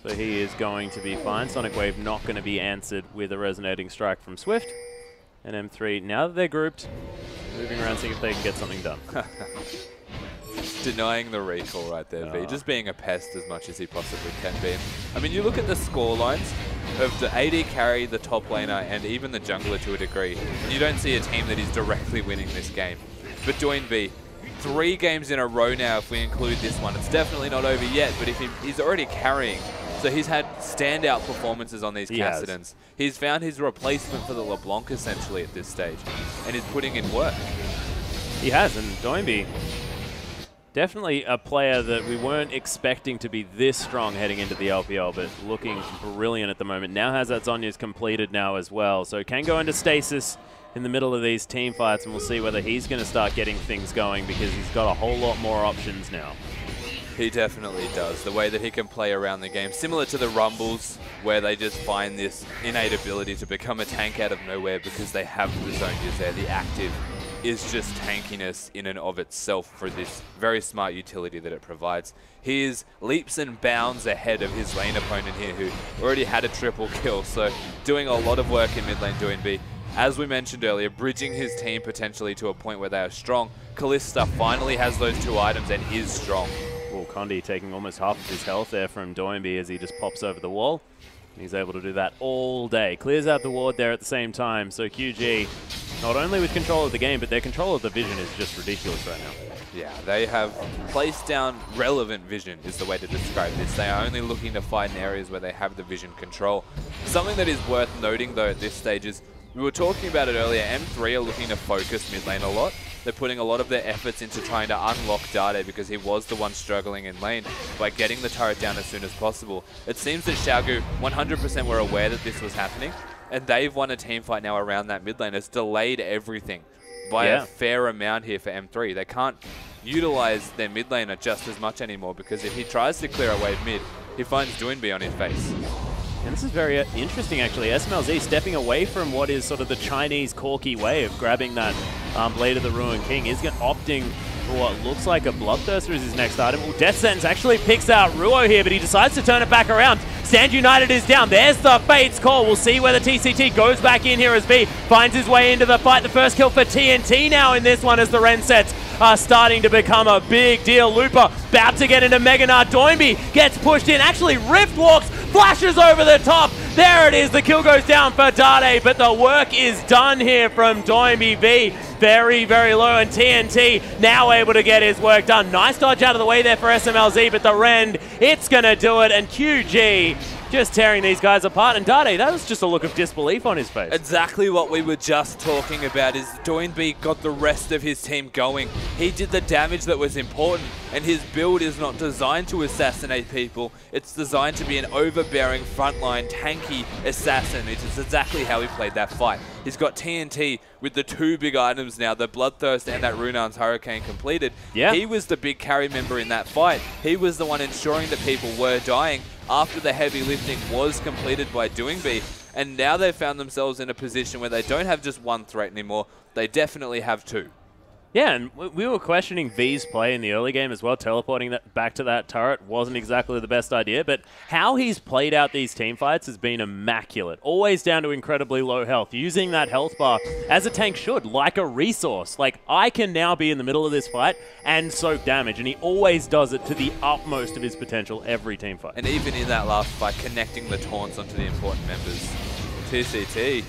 So he is going to be fine. Sonic Wave not going to be answered with a Resonating Strike from Swift. And M3, now that they're grouped, moving around seeing if they can get something done. Denying the recall right there, V. Just being a pest as much as he possibly can be. I mean, you look at the score lines of the AD carry, the top laner, and even the jungler to a degree, and you don't see a team that is directly winning this game. But Doinbu, 3 games in a row now if we include this one. It's definitely not over yet, but if he's already carrying. So he's had standout performances on these Cassidans. He's found his replacement for the LeBlanc essentially at this stage, and he's putting in work. He has, and Doinbu, definitely a player that we weren't expecting to be this strong heading into the LPL, but looking brilliant at the moment. Now has that Zhonya's completed now as well, so can go into stasis in the middle of these team fights, and we'll see whether he's going to start getting things going, because he's got a whole lot more options now. He definitely does. The way that he can play around the game, similar to the Rumbles, where they just find this innate ability to become a tank out of nowhere because they have the zone use there. The active is just tankiness in and of itself for this very smart utility that it provides. He is leaps and bounds ahead of his lane opponent here, who already had a triple kill, so doing a lot of work in mid lane doing B. As we mentioned earlier, bridging his team potentially to a point where they are strong. Kalista finally has those 2 items and is strong. Well, Condi taking almost half of his health there from Doinby as he just pops over the wall. He's able to do that all day. Clears out the ward there at the same time. So QG, not only with control of the game, but their control of the vision is just ridiculous right now. Yeah, they have placed down relevant vision is the way to describe this. They are only looking to fight in areas where they have the vision control. Something that is worth noting though at this stage is, we were talking about it earlier, M3 are looking to focus mid lane a lot. They're putting a lot of their efforts into trying to unlock Dade because he was the one struggling in lane by getting the turret down as soon as possible. It seems that Xiaogu 100% were aware that this was happening, and they've won a team fight now around that mid lane. It's delayed everything by a fair amount here for M3. They can't utilize their mid laner just as much anymore because if he tries to clear a wave mid, he finds Doinby on his face. And this is very interesting, actually. SMLZ stepping away from what is sort of the Chinese corky way of grabbing that Blade of the Ruined King. He's opting for what looks like a Bloodthirster as his next item. Well, Death Sentence actually picks out Ruo here, but he decides to turn it back around. Stand United is down. There's the Fate's call. We'll see whether TCT goes back in here as V finds his way into the fight. The first kill for TNT now in this one as the Ren sets are starting to become a big deal. Looper about to get into Mega Nard. Doinby gets pushed in. Actually, Rift walks, flashes over the top. There it is. The kill goes down for Dade, but the work is done here from Doinby V. Very, very low, and TNT now able to get his work done. Nice dodge out of the way there for SMLZ, but the Rend, it's going to do it, and QG just tearing these guys apart. And Dade, that was just a look of disbelief on his face. Exactly what we were just talking about is Doinby got the rest of his team going. He did the damage that was important, and his build is not designed to assassinate people. It's designed to be an overbearing, frontline, tanky assassin. It is exactly how he played that fight. He's got TNT with the 2 big items now, the Bloodthirst and that Runar's Hurricane completed. Yeah. He was the big carry member in that fight. He was the one ensuring that people were dying after the heavy lifting was completed by Doinby. And now they've found themselves in a position where they don't have just one threat anymore. They definitely have 2. Yeah, and we were questioning V's play in the early game as well. Teleporting that back to that turret wasn't exactly the best idea, but how he's played out these team fights has been immaculate. Always down to incredibly low health, using that health bar as a tank should, like a resource. Like, I can now be in the middle of this fight and soak damage, and he always does it to the utmost of his potential every team fight. And even in that last fight, connecting the taunts onto the important members. TCT.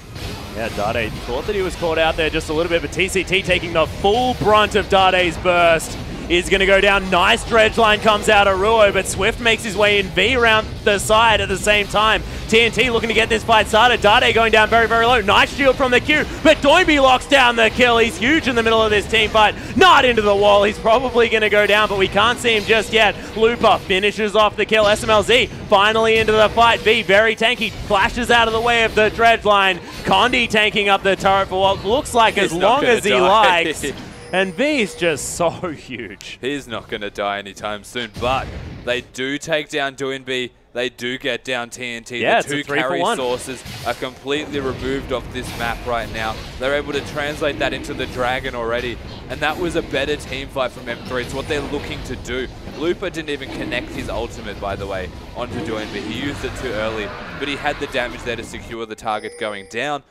Yeah, Dade thought that he was caught out there just a little bit, but TCT taking the full brunt of Dade's burst is going to go down. Nice dredge line comes out of Ruo, but Swift makes his way in V around the side at the same time. TNT looking to get this fight started. Dade going down very, very low. Nice shield from the Q, but Doinby locks down the kill. He's huge in the middle of this team fight. Not into the wall. He's probably going to go down, but we can't see him just yet. Looper finishes off the kill. SMLZ finally into the fight. V very tanky. Flashes out of the way of the dredge line. Condi tanking up the turret for what looks like as long as he likes. And V's just so huge. He's not going to die anytime soon, but they do take down Doinby. They do get down TNT. Yeah, the 2 carry sources are completely removed off this map right now. They're able to translate that into the Dragon already. And that was a better team fight from M3. It's what they're looking to do. Looper didn't even connect his ultimate, by the way, onto Doinby. He used it too early, but he had the damage there to secure the target going down.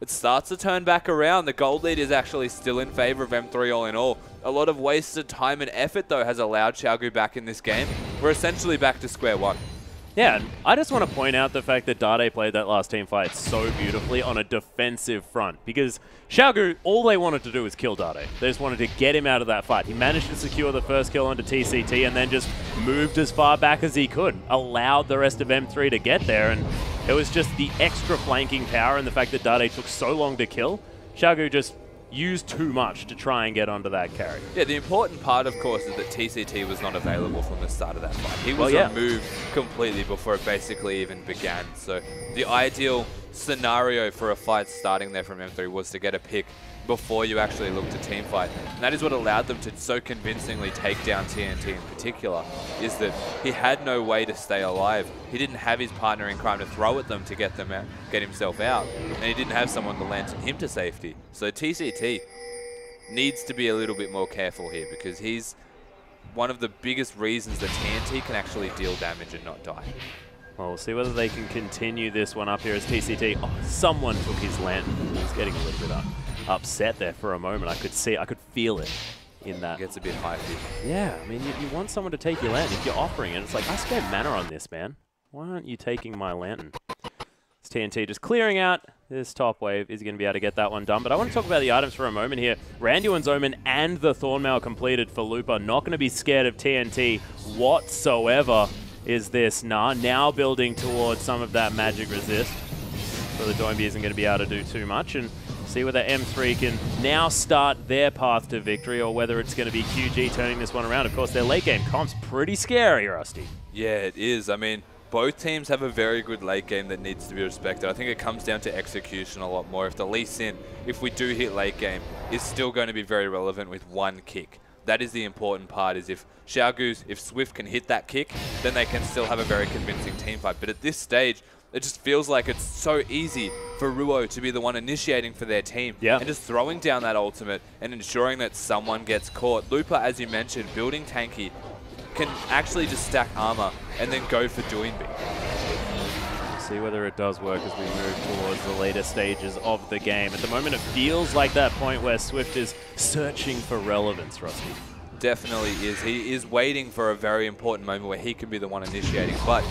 It starts to turn back around. The gold lead is actually still in favor of M3 all in all. A lot of wasted time and effort, though, has allowed Xiaogu back in this game. We're essentially back to square one. Yeah, and I just want to point out the fact that Dade played that last team fight so beautifully on a defensive front, because Xiaogu, all they wanted to do was kill Dade. They just wanted to get him out of that fight. He managed to secure the first kill onto TCT and then just moved as far back as he could, allowed the rest of M3 to get there, and it was just the extra flanking power and the fact that Dade took so long to kill. Xiaogu just used too much to try and get onto that carry. Yeah, the important part, of course, is that TCT was not available from the start of that fight. He was removed completely before it basically even began. So the ideal scenario for a fight starting there from M3 was to get a pick before you actually look to team fight. And that is what allowed them to so convincingly take down TNT in particular, is that he had no way to stay alive. He didn't have his partner in crime to throw at them to get them out, get himself out, and he didn't have someone to lantern him to safety. So TCT needs to be a little bit more careful here, because he's one of the biggest reasons that TNT can actually deal damage and not die. Well, we'll see whether they can continue this one up here as TCT. Oh, someone took his lantern. He's getting a little bit upset there for a moment. I could feel it in that. It gets a bit hypey. Yeah, I mean, you want someone to take your lantern. If you're offering it, it's like, I spent mana on this, man. Why aren't you taking my lantern? It's TNT just clearing out this top wave. Is he going to be able to get that one done? But I want to talk about the items for a moment here. Randuin's Omen and the Thornmail completed for Lupa. Not going to be scared of TNT whatsoever. Is this now building towards some of that magic resist. So the Doinby isn't going to be able to do too much, and see whether M3 can now start their path to victory, or whether it's going to be QG turning this one around. Of course, their late game comp's pretty scary, Rusty. Yeah, it is. I mean, both teams have a very good late game that needs to be respected. I think it comes down to execution a lot more. If the Lee Sin, if we do hit late game, is still going to be very relevant with one kick. That is the important part, is if Xiaogu's, if Swift can hit that kick, then they can still have a very convincing team fight. But at this stage, it just feels like it's so easy for Ruo to be the one initiating for their team. Yeah. And just throwing down that ultimate and ensuring that someone gets caught. Lupa, as you mentioned, building tanky, can actually just stack armor and then go for Doinby. See whether it does work as we move towards the later stages of the game. At the moment, it feels like that point where Swift is searching for relevance, Rusty. Definitely is. He is waiting for a very important moment where he can be the one initiating. But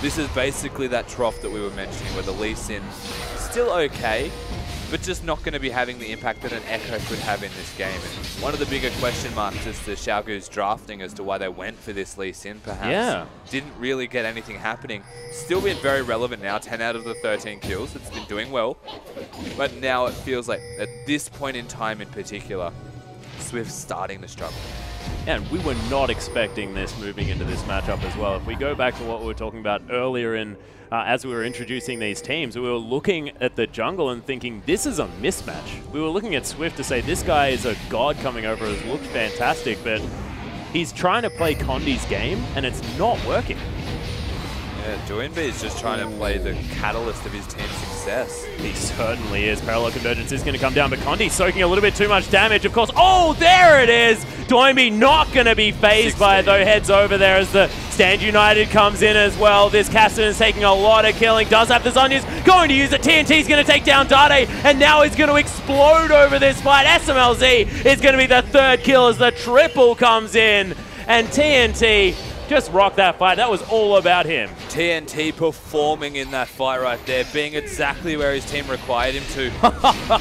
this is basically that trough that we were mentioning, where the Lee Sin is still okay, but just not going to be having the impact that an Echo could have in this game. And one of the bigger question marks is the Xiaogu's drafting as to why they went for this Lee Sin, perhaps. Yeah. Didn't really get anything happening. Still been very relevant now, 10 out of the 13 kills. It's been doing well. But now it feels like, at this point in time in particular, Swift's starting to struggle. And we were not expecting this moving into this matchup as well. If we go back to what we were talking about earlier in as we were introducing these teams, we were looking at the jungle and thinking, this is a mismatch. We were looking at Swift to say, this guy is a god coming over, has looked fantastic, but he's trying to play Condi's game, and it's not working. Yeah, Doinby is just trying to play the catalyst of his team's success. He certainly is. Parallel Convergence is going to come down, but Condi's soaking a little bit too much damage, of course. Oh, there it is! Doinby not going to be phased by it, though. Heads over there as the Stand United comes in as well. This Cassidy is taking a lot of killing. Does have the Zonyas. Going to use it. TNT's going to take down Dade, and now he's going to explode over this fight. SMLZ is going to be the third kill as the triple comes in. And TNT just rocked that fight. That was all about him. TNT performing in that fight right there, being exactly where his team required him to.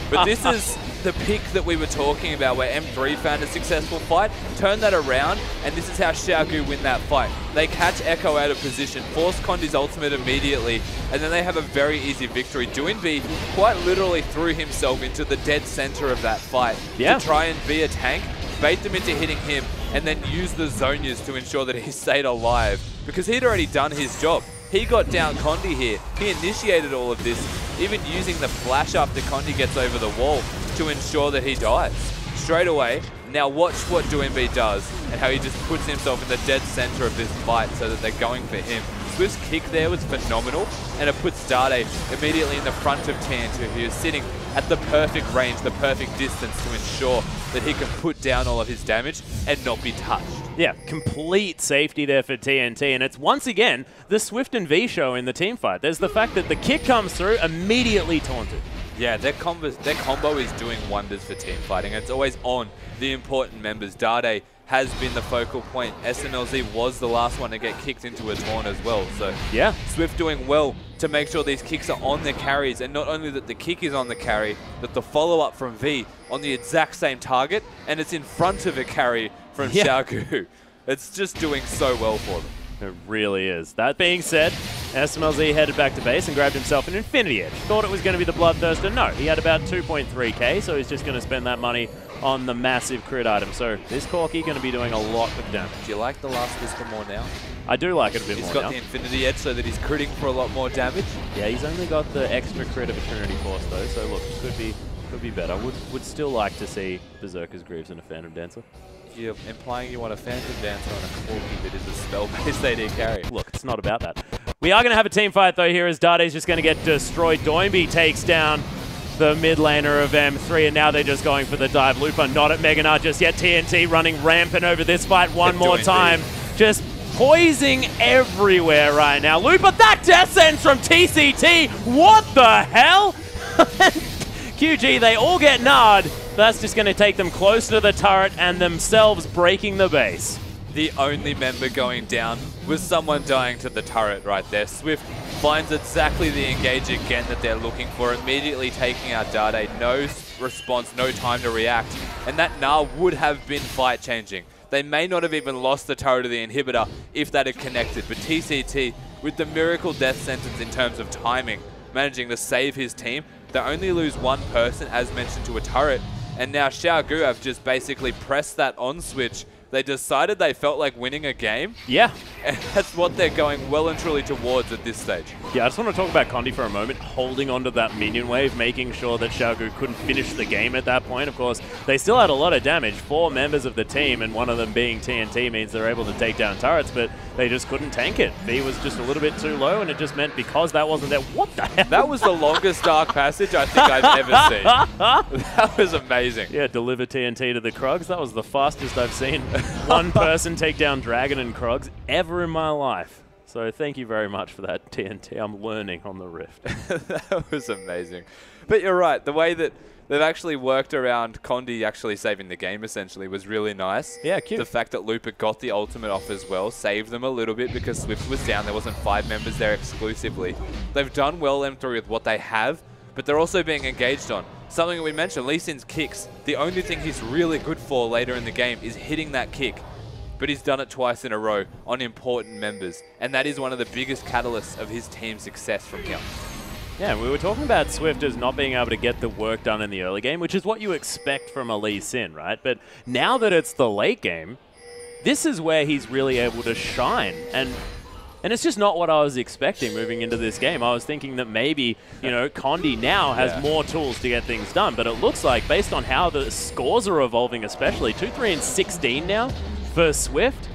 But this is the pick that we were talking about, where M3 found a successful fight, turn that around, and this is how Xiaogu win that fight. They catch Echo out of position, force Condi's ultimate immediately, and then they have a very easy victory. Doinby quite literally threw himself into the dead center of that fight to try and be a tank, bait them into hitting him, and then use the Zonyas to ensure that he stayed alive, because he'd already done his job. He got down Condi here. He initiated all of this, even using the flash after Condi gets over the wall to ensure that he dies. Straight away, now watch what Doinby does and how he just puts himself in the dead center of this fight so that they're going for him. Swift's kick there was phenomenal, and it puts Dade immediately in the front of TNT, who is sitting at the perfect range, the perfect distance to ensure that he can put down all of his damage and not be touched. Yeah, complete safety there for TNT, and it's once again the Swift and V show in the team fight. There's the fact that the kick comes through, immediately taunted. Yeah, their combo is doing wonders for team fighting. It's always on the important members. Dade has been the focal point. SMLZ was the last one to get kicked into a taunt as well. So yeah, Swift doing well to make sure these kicks are on their carries, and not only that the kick is on the carry, but the follow-up from V on the exact same target, and it's in front of a carry from Xiaogu. It's just doing so well for them. It really is. That being said, SMLZ headed back to base and grabbed himself an Infinity Edge. Thought it was going to be the Bloodthirster. No, he had about 2.3k, so he's just going to spend that money on the massive crit item. So this Corki going to be doing a lot of damage. Do you like the last Whisper more now? I do like it a bit more now. He's got the Infinity Edge so that he's critting for a lot more damage. Yeah, he's only got the extra crit of a Trinity Force though, so look, it could be Could be better. Would still like to see Berserker's Greaves and a Phantom Dancer. You're implying you want a Phantom Dancer on a Corki that is a spell-based AD carry. Look, it's not about that. We are going to have a team fight, though, here as Dade's just going to get destroyed. Doinby takes down the mid laner of M3, and now they're just going for the dive. Lupa not at Meganar just yet. TNT running rampant over this fight one more time. Just poising everywhere right now. Lupa, that death sentence from TCT. What the hell? QG, they all get nard. That's just going to take them closer to the turret and themselves breaking the base. The only member going down was someone dying to the turret right there. Swift finds exactly the engage again that they're looking for, immediately taking out Dade. No response, no time to react. And that Gnar would have been fight changing. They may not have even lost the turret of the inhibitor if that had connected. But TCT, with the miracle death sentence in terms of timing, managing to save his team. They only lose one person, as mentioned, to a turret. And now Xiao have just basically pressed that on switch. They decided they felt like winning a game. Yeah. And that's what they're going well and truly towards at this stage. Yeah, I just want to talk about Condi for a moment, holding onto that minion wave, making sure that Xiao couldn't finish the game at that point. Of course, they still had a lot of damage. 4 members of the team, and one of them being TNT, means they're able to take down turrets, but they just couldn't tank it. V was just a little bit too low, and it just meant because that wasn't there. What the hell? That was the longest Dark Passage I think I've ever seen. That was amazing. Yeah, deliver TNT to the Krugs. That was the fastest I've seen one person take down Dragon and Krugs ever in my life. So thank you very much for that, TNT. I'm learning on the Rift. That was amazing. But you're right, the way that they've actually worked around Condi actually saving the game, essentially, was really nice. Yeah, cute. The fact that Lupa got the ultimate off as well saved them a little bit because Swift was down. There wasn't 5 members there exclusively. They've done well, M3, with what they have, but they're also being engaged on. Something that we mentioned, Lee Sin's kicks. The only thing he's really good for later in the game is hitting that kick. But he's done it twice in a row on important members. And that is one of the biggest catalysts of his team's success from here. Yeah, we were talking about Swift as not being able to get the work done in the early game, which is what you expect from a Lee Sin, right? But now that it's the late game, this is where he's really able to shine. And it's just not what I was expecting moving into this game. I was thinking that maybe, you know, Condi now has more tools to get things done. But it looks like, based on how the scores are evolving especially, 2-3 and 16 now for Swift,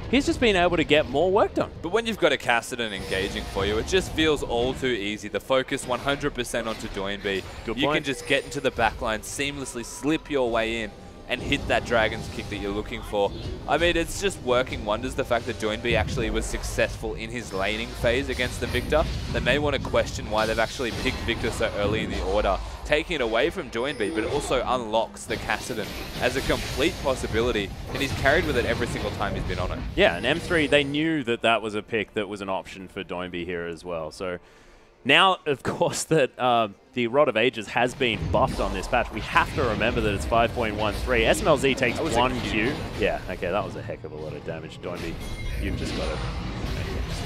he's just been able to get more work done. But when you've got a Kassadin engaging for you, it just feels all too easy. The focus 100% onto Doinby. You can just get into the backline, seamlessly slip your way in, and hit that Dragon's Kick that you're looking for. I mean, it's just working wonders, the fact that Doinby actually was successful in his laning phase against the Victor. They may want to question why they've actually picked Victor so early in the order, taking it away from Doinby, but it also unlocks the Kassadin as a complete possibility, and he's carried with it every single time he's been on it. Yeah, and M3, they knew that that was a pick that was an option for Doinby here as well. So now, of course, that the Rod of Ages has been buffed on this patch, we have to remember that it's 5.13. SMLZ takes 1 Q. Yeah, okay, that was a heck of a lot of damage. Doinby, you've just got to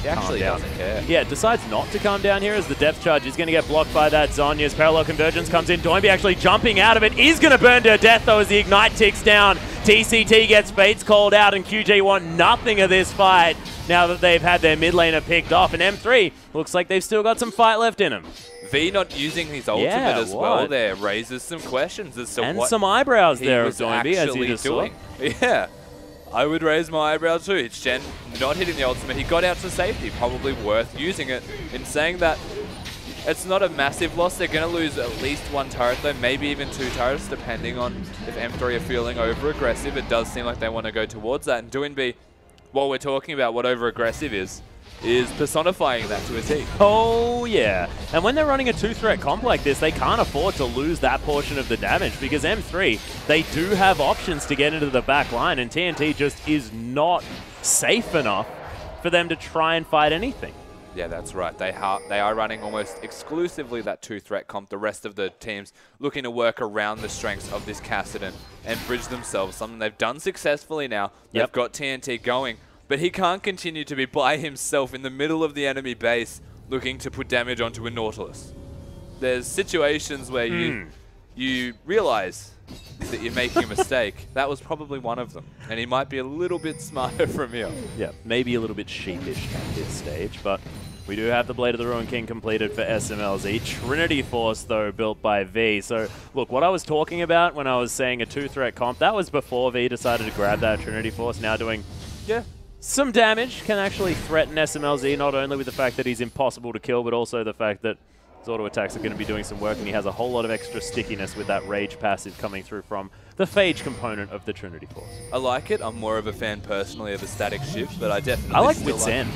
He actually doesn't care. Yeah, decides not to calm down here as the depth charge is going to get blocked by that Zonya's parallel convergence comes in. Doinby actually jumping out of it is going to burn to death though as the ignite ticks down. TCT gets Fates called out and QJ want nothing of this fight now that they've had their mid laner picked off. And M3 looks like they've still got some fight left in them. V not using his ultimate as well there raises some questions as to and what some eyebrows he there was of Doinby as you just doing. Yeah. I would raise my eyebrow too. It's Jen not hitting the ultimate. He got out to safety, probably worth using it. In saying that, it's not a massive loss. They're going to lose at least 1 turret though, maybe even 2 turrets, depending on if M3 are feeling over-aggressive. It does seem like they want to go towards that. And Doinby, while we're talking about what over-aggressive is personifying that to a T. Oh, yeah. And when they're running a 2-threat comp like this, they can't afford to lose that portion of the damage because M3, they do have options to get into the back line, and TNT just is not safe enough for them to try and fight anything. Yeah, that's right. They are running almost exclusively that 2-threat comp. The rest of the teams looking to work around the strengths of this Kassadin and bridge themselves, something they've done successfully now. They've got TNT going. But he can't continue to be by himself in the middle of the enemy base looking to put damage onto a Nautilus. There's situations where you realize that you're making a mistake. That was probably one of them. And he might be a little bit smarter from here. Yeah, maybe a little bit sheepish at this stage, but We do have the Blade of the Ruin King completed for SMLZ. Trinity Force, though, built by V. So, look, what I was talking about when I was saying a 2-threat comp, that was before V decided to grab that Trinity Force. Now doing some damage, can actually threaten SMLZ, not only with the fact that he's impossible to kill, but also the fact that his auto attacks are going to be doing some work, and he has a whole lot of extra stickiness with that Rage passive coming through from the Phage component of the Trinity Force. I like it. I'm more of a fan personally of the static shift, but I definitely I like still Wits End.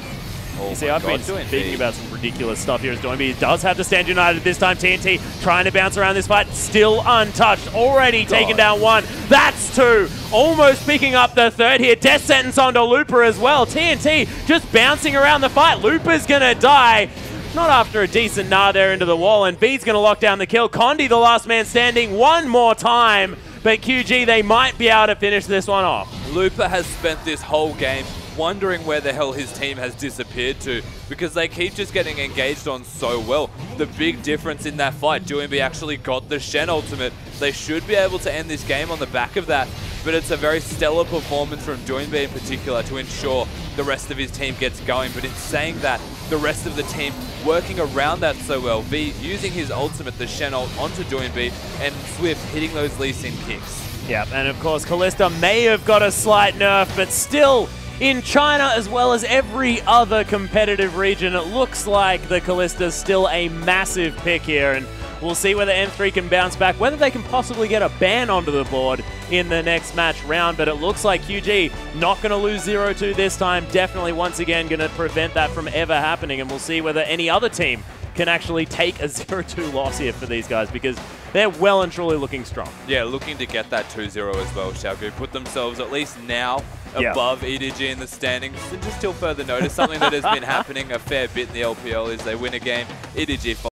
Oh you see, I've been speaking about some ridiculous stuff here as Doinby does have to stand united this time. TNT trying to bounce around this fight, still untouched, already taken down one. That's two, almost picking up the third here. Death sentence onto Looper as well. TNT just bouncing around the fight. Looper's gonna die. Not after a decent gnaw there into the wall, and V's gonna lock down the kill. Condi, the last man standing, one more time. But QG, they might be able to finish this one off. Looper has spent this whole game wondering where the hell his team has disappeared to, because they keep just getting engaged on so well. The big difference in that fight, Doinby actually got the Shen ultimate. They should be able to end this game on the back of that, but it's a very stellar performance from Doinby in particular to ensure the rest of his team gets going. But in saying that, the rest of the team working around that so well. V using his ultimate, the Shen ult, onto Doinby, and Swift hitting those Lee Sin kicks. Yeah, and of course, Kalista may have got a slight nerf, but still, in China, as well as every other competitive region, it looks like the Kalista's still a massive pick here, and we'll see whether M3 can bounce back, whether they can possibly get a ban onto the board in the next match round, but it looks like QG not going to lose 0-2 this time, definitely once again going to prevent that from ever happening, and we'll see whether any other team can actually take a 0-2 loss here for these guys, because they're well and truly looking strong. Yeah, looking to get that 2-0 as well, Xiao. Put themselves at least now above EDG in the standings. And just till further notice, something that has been happening a fair bit in the LPL is they win a game, EDG